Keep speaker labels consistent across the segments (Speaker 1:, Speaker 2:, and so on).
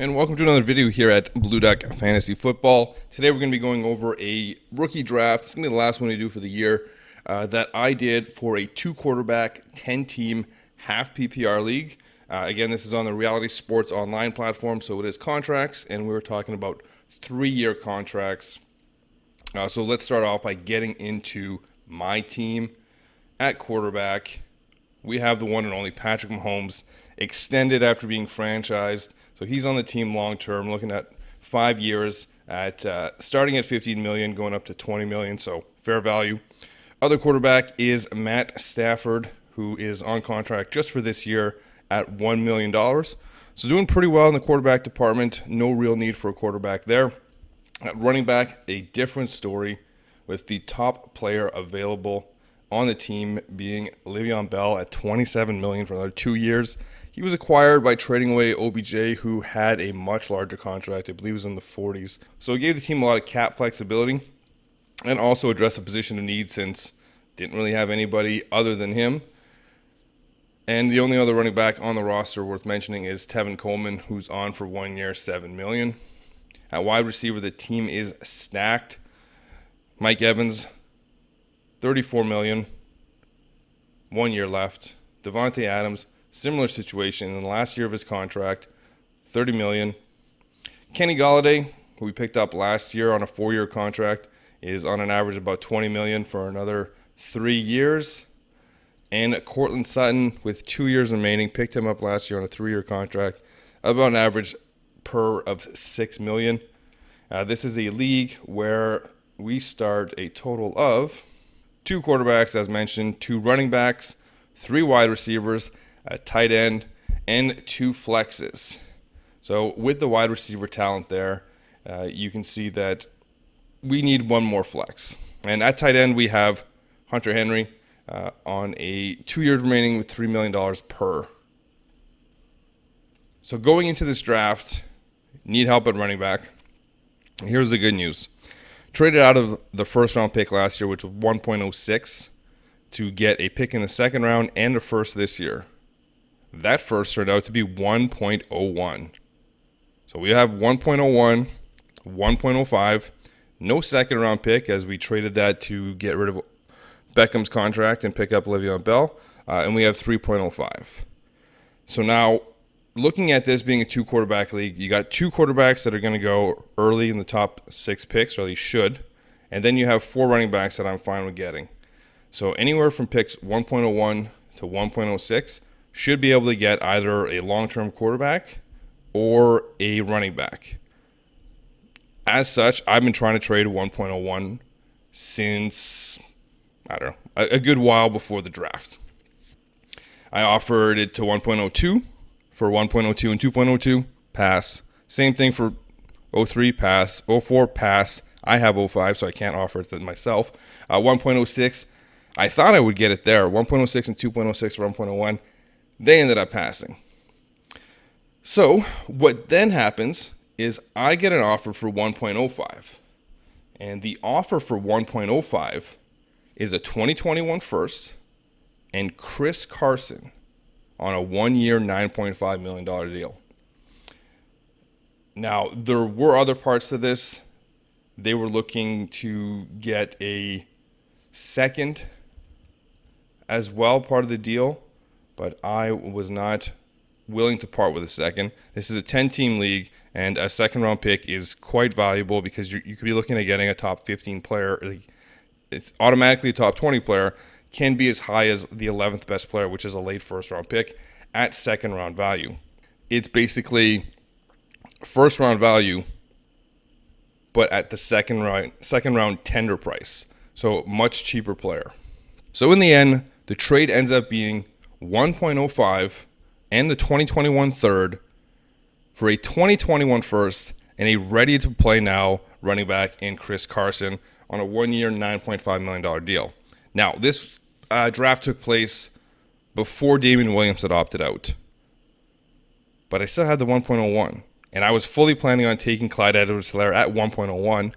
Speaker 1: And welcome to another video here at Blue Duck Fantasy Football. Today we're going to be going over a rookie draft. It's going to be the last one we do for the year that I did for a 2-quarterback, 10-team, half PPR league. Again, this is on the Reality Sports Online platform, so it is contracts, and we were talking about 3-year contracts. So let's start off by getting into my team. At quarterback, we have the one and only Patrick Mahomes, extended after being franchised. So he's on the team long term, looking at 5 years at starting at $15 million, going up to $20 million, so fair value. Other quarterback is Matt Stafford, who is on contract just for this year at $1 million. So doing pretty well in the quarterback department. No real need for a quarterback there. At running back, a different story with the top player available on the team being Le'Veon Bell at $27 million for another 2 years. He was acquired by trading away OBJ, who had a much larger contract. I believe it was in the 40s. So it gave the team a lot of cap flexibility and also addressed a position of need since didn't really have anybody other than him. And the only other running back on the roster worth mentioning is Tevin Coleman, who's on for 1 year, $7 million. At wide receiver, the team is stacked. Mike Evans, $34 million, 1 year left. Davante Adams, similar situation in the last year of his contract, $30 million. Kenny Golladay, who we picked up last year on a 4-year contract, is on an average about $20 million for another 3 years. And Cortland Sutton, with 2 years remaining, picked him up last year on a 3-year contract, about an average per of $6 million. This is a league where we start a total of 2 quarterbacks, as mentioned, 2 running backs, 3 wide receivers, a tight end, and 2 flexes. So with the wide receiver talent there, you can see that we need 1 more flex. And at tight end, we have Hunter Henry on a 2 years remaining with $3 million per. So going into this draft, need help at running back. Here's the good news. Traded out of the first round pick last year, which was 1.06, to get a pick in the second round and a first this year. That first turned out to be 1.01. So we have 1.01, 1.05, no second round pick as we traded that to get rid of Beckham's contract and pick up Le'Veon Bell, and we have 3.05. So now, looking at this being a 2-quarterback league, you got 2 quarterbacks that are going to go early in the top 6 picks, or at least should, and then you have 4 running backs that I'm fine with getting. So anywhere from picks 1.01 to 1.06 should be able to get either a long-term quarterback or a running back. As such, I've been trying to trade 1.01 since, I don't know, a good while before the draft. I offered it to 1.02 for 1.02 and 2.02, pass. Same thing for 03, pass. 04, pass. I have 05, so I can't offer it to myself. 1.06, I thought I would get it there. 1.06 and 2.06 for 1.01. They ended up passing. So what then happens is I get an offer for 1.05. And the offer for 1.05 is a 2021 first and Chris Carson on a 1-year, $9.5 million deal. Now, there were other parts to this. They were looking to get a second as well, part of the deal, but I was not willing to part with a second. This is a 10-team league, and a second-round pick is quite valuable because you could be looking at getting a top 15 player. It's automatically a top 20 player, can be as high as the 11th best player, which is a late first-round pick, at second-round value. It's basically first-round value, but at the second round tender price. So much cheaper player. So in the end, the trade ends up being 1.05 and the 2021 third for a 2021 first and a ready-to-play-now running back in Chris Carson on a 1-year, $9.5 million deal. Now, this draft took place before Damian Williams had opted out. But I still had the 1.01. And I was fully planning on taking Clyde Edwards-Helaire at 1.01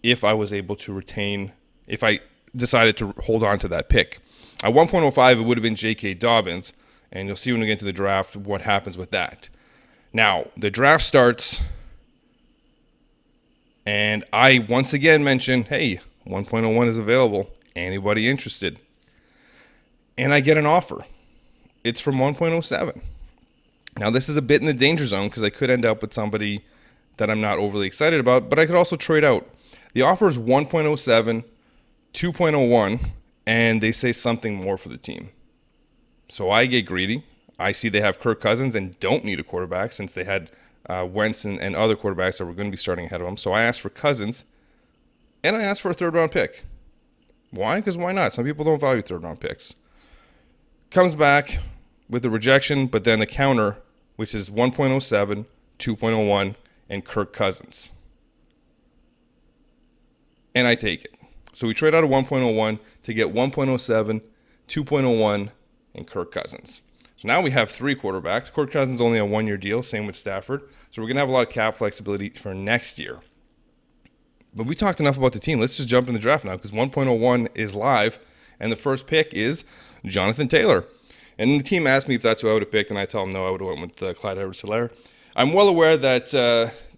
Speaker 1: if I was able to retain, if I decided to hold on to that pick. At 1.05, it would have been J.K. Dobbins, and you'll see when we get to the draft what happens with that. Now, the draft starts, and I once again mention, hey, 1.01 is available. Anybody interested? And I get an offer. It's from 1.07. Now, this is a bit in the danger zone because I could end up with somebody that I'm not overly excited about, but I could also trade out. The offer is 1.07, 2.01, and they say something more for the team. So I get greedy. I see they have Kirk Cousins and don't need a quarterback since they had Wentz and other quarterbacks that were going to be starting ahead of them. So I asked for Cousins, and I asked for a third-round pick. Why? Because why not? Some people don't value third-round picks. Comes back with a rejection, but then a counter, which is 1.07, 2.01, and Kirk Cousins. And I take it. So we trade out of 1.01 to get 1.07, 2.01, and Kirk Cousins. So now we have 3 quarterbacks. Kirk Cousins only a 1-year deal, same with Stafford. So we're going to have a lot of cap flexibility for next year. But we talked enough about the team. Let's just jump in the draft now because 1.01 is live, and the first pick is Jonathan Taylor. And the team asked me if that's who I would have picked, and I tell them no, I would have went with CLYDE HERBERT. I'm well aware that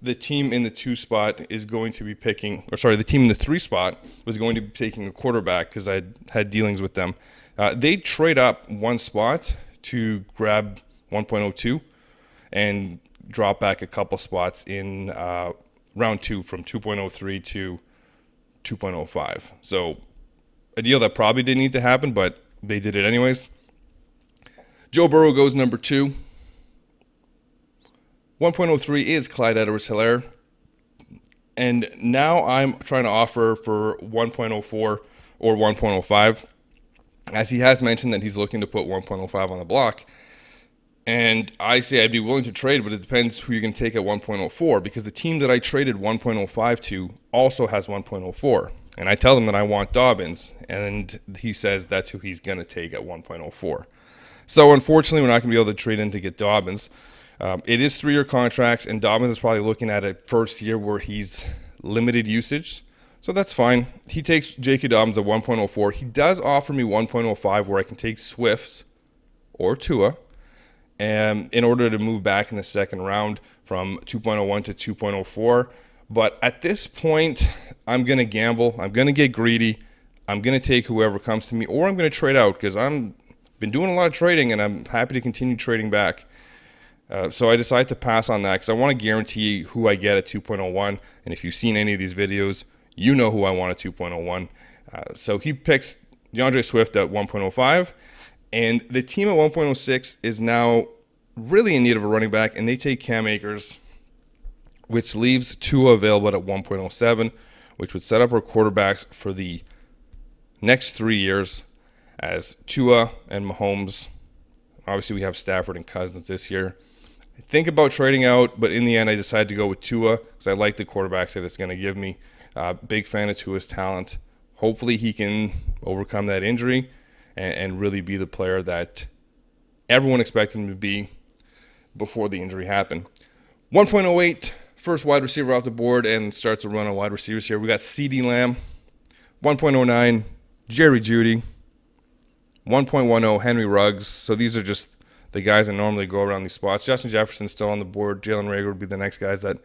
Speaker 1: the team in the 2 spot is going to be picking, the team in the 3 spot was going to be taking a quarterback because I had dealings with them. They trade up 1 spot to grab 1.02 and drop back a couple spots in round 2 from 2.03 to 2.05. So a deal that probably didn't need to happen, but they did it anyways. Joe Burrow goes number 2. 1.03 is CLYDE HERBERT. And now I'm trying to offer for 1.04 or 1.05. As he has mentioned that he's looking to put 1.05 on the block. And I say I'd be willing to trade, but it depends who you're going to take at 1.04 because the team that I traded 1.05 to also has 1.04. And I tell him that I want Dobbins, and he says that's who he's going to take at 1.04. So unfortunately, we're not going to be able to trade in to get Dobbins. It is 3-year contracts, and Dobbins is probably looking at a first year where he's limited usage. So that's fine. He takes J.K. Dobbins at 1.04. He does offer me 1.05 where I can take Swift or Tua in order to move back in the second round from 2.01 to 2.04. But at this point, I'm going to gamble. I'm going to get greedy. I'm going to take whoever comes to me, or I'm going to trade out because I've been doing a lot of trading, and I'm happy to continue trading back. So I decided to pass on that because I want to guarantee who I get at 2.01. And if you've seen any of these videos, you know who I want at 2.01. So he picks DeAndre Swift at 1.05. And the team at 1.06 is now really in need of a running back, and they take Cam Akers, which leaves Tua available at 1.07, which would set up our quarterbacks for the next 3 years as Tua and Mahomes. Obviously, we have Stafford and Cousins this year. I think about trading out, but in the end, I decided to go with Tua because I like the quarterbacks that it's going to give me. Big fan of Tua's talent. Hopefully, he can overcome that injury and really be the player that everyone expected him to be before the injury happened. 1.08, first wide receiver off the board, and starts a run on wide receivers here. We got CeeDee Lamb. 1.09, Jerry Jeudy. 1.10, Henry Ruggs. So these are just the guys that normally go around these spots. Justin Jefferson's still on the board. Jalen Reagor would be the next guys that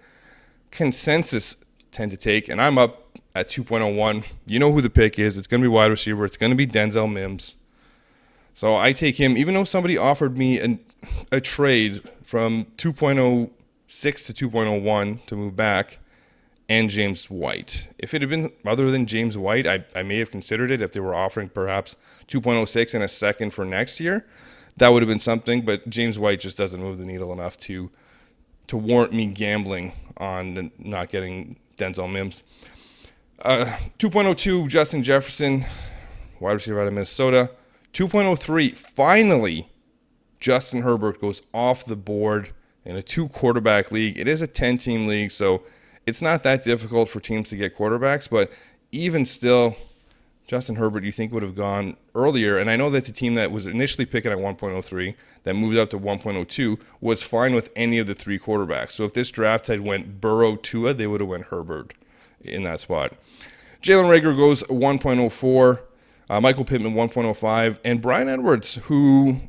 Speaker 1: consensus tend to take. And I'm up at 2.01. You know who the pick is. It's going to be wide receiver. It's going to be Denzel Mims. So I take him, even though somebody offered me a trade from 2.06 to 2.01 to move back, and James White. If it had been other than James White, I may have considered it if they were offering perhaps 2.06 and a second for next year. That would have been something, but James White just doesn't move the needle enough to warrant me gambling on not getting Denzel Mims. 2.02, Justin Jefferson, wide receiver out of Minnesota. 2.03, finally, Justin Herbert goes off the board in a 2-quarterback league. It is a 10-team league, so it's not that difficult for teams to get quarterbacks, but even still, Justin Herbert, you think would have gone earlier. And I know that the team that was initially picking at 1.03, that moved up to 1.02, was fine with any of the 3 quarterbacks. So if this draft had went Burrow, Tua, they would have went Herbert in that spot. Jalen Reagor goes 1.04, Michael Pittman 1.05, and Bryan Edwards, who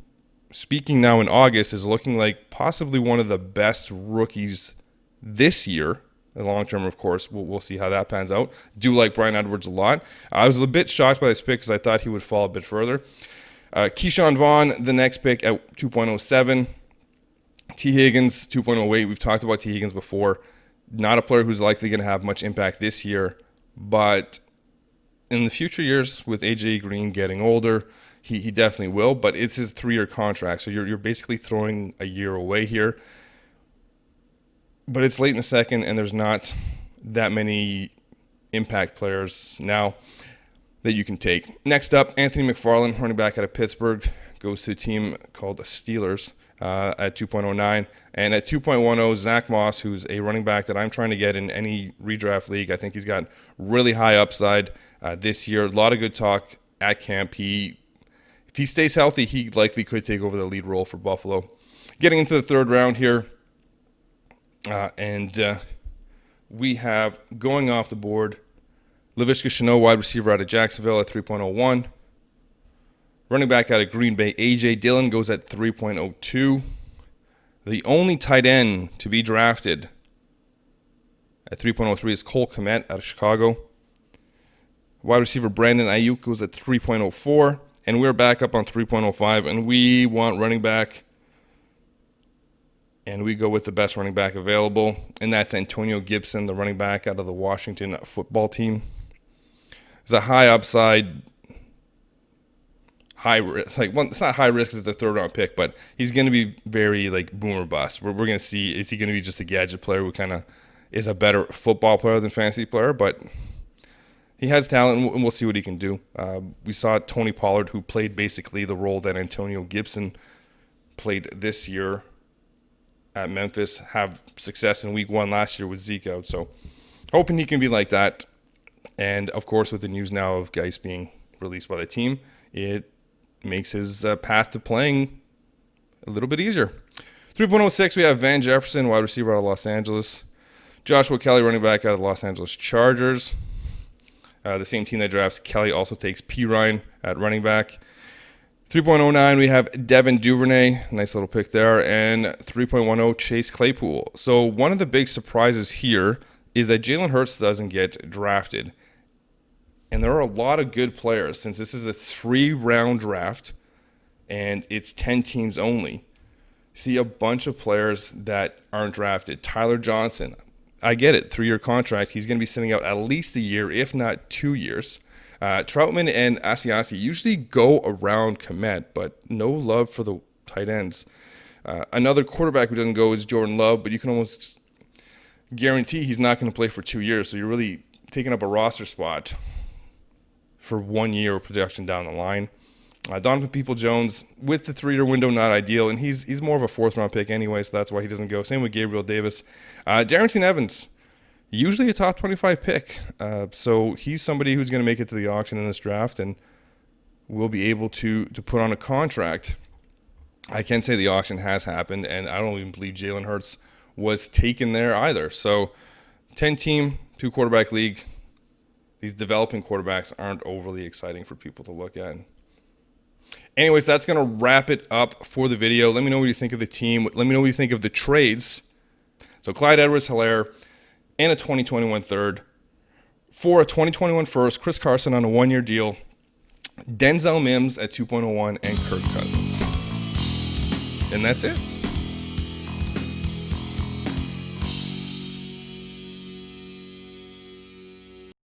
Speaker 1: speaking now in August, is looking like possibly one of the best rookies this year. In the long term, of course, we'll see how that pans out. Do like Bryan Edwards a lot. I was a bit shocked by this pick because I thought he would fall a bit further. Keyshawn Vaughn, the next pick at 2.07. T. Higgins, 2.08. We've talked about T. Higgins before. Not a player who's likely going to have much impact this year, but in the future years with AJ Green getting older, he definitely will, but it's his 3-year contract, so you're basically throwing a year away here. But it's late in the second, and there's not that many impact players now that you can take. Next up, Anthony McFarland, running back out of Pittsburgh, goes to a team called the Steelers at 2.09. And at 2.10, Zach Moss, who's a running back that I'm trying to get in any redraft league. I think he's got really high upside this year. A lot of good talk at camp. If he stays healthy, he likely could take over the lead role for Buffalo. Getting into the third round here, and we have, going off the board, Laviska Shenault, wide receiver out of Jacksonville at 3.01. Running back out of Green Bay, A.J. Dillon, goes at 3.02. The only tight end to be drafted at 3.03 is Cole Kmet out of Chicago. Wide receiver Brandon Ayuk goes at 3.04. And we're back up on 3.05. And we want running back. And we go with the best running back available. And that's Antonio Gibson, the running back out of the Washington football team. It's a high upside, high risk. It's not high risk because it's a third-round pick, but he's going to be very boomer bust. We're going to see, is he going to be just a gadget player who kind of is a better football player than fantasy player? But he has talent, and we'll see what he can do. We saw Tony Pollard, who played basically the role that Antonio Gibson played this year at Memphis, have success in week 1 last year with Zeke out. So hoping he can be like that. And, of course, with the news now of Geis being released by the team, it makes his path to playing a little bit easier. 3.06, we have Van Jefferson, wide receiver out of Los Angeles. Joshua Kelly, running back out of the Los Angeles Chargers. The same team that drafts Kelly also takes P. Ryan at running back. 3.09, we have Devin Duvernay, nice little pick there, and 3.10, Chase Claypool. So one of the big surprises here is that Jalen Hurts doesn't get drafted. And there are a lot of good players, since this is a 3-round draft and it's 10 teams only. See a bunch of players that aren't drafted. Tyler Johnson, I get it, 3-year contract. He's going to be sitting out at least a year, if not 2 years. Troutman and Asiasi usually go around Kmet, but no love for the tight ends. Another quarterback who doesn't go is Jordan Love, but you can almost guarantee he's not going to play for 2 years, so you're really taking up a roster spot for 1 year of production down the line. Donovan Peoples-Jones, with the 3-year window, not ideal, and he's more of a 4th-round pick anyway, so that's why he doesn't go. Same with Gabriel Davis. Darrington Evans, usually a top 25 pick, so he's somebody who's going to make it to the auction in this draft and will be able to put on a contract. I can't say the auction has happened, and I don't even believe Jalen Hurts was taken there either. So 10-team, 2-quarterback league. These developing quarterbacks aren't overly exciting for people to look at. Anyways, that's going to wrap it up for the video. Let me know what you think of the team. Let me know what you think of the trades. So Clyde Edwards-Helaire and a 2021 third. For a 2021 first, Chris Carson on a 1-year deal. Denzel Mims at 2.01 and Kirk Cousins. And that's it.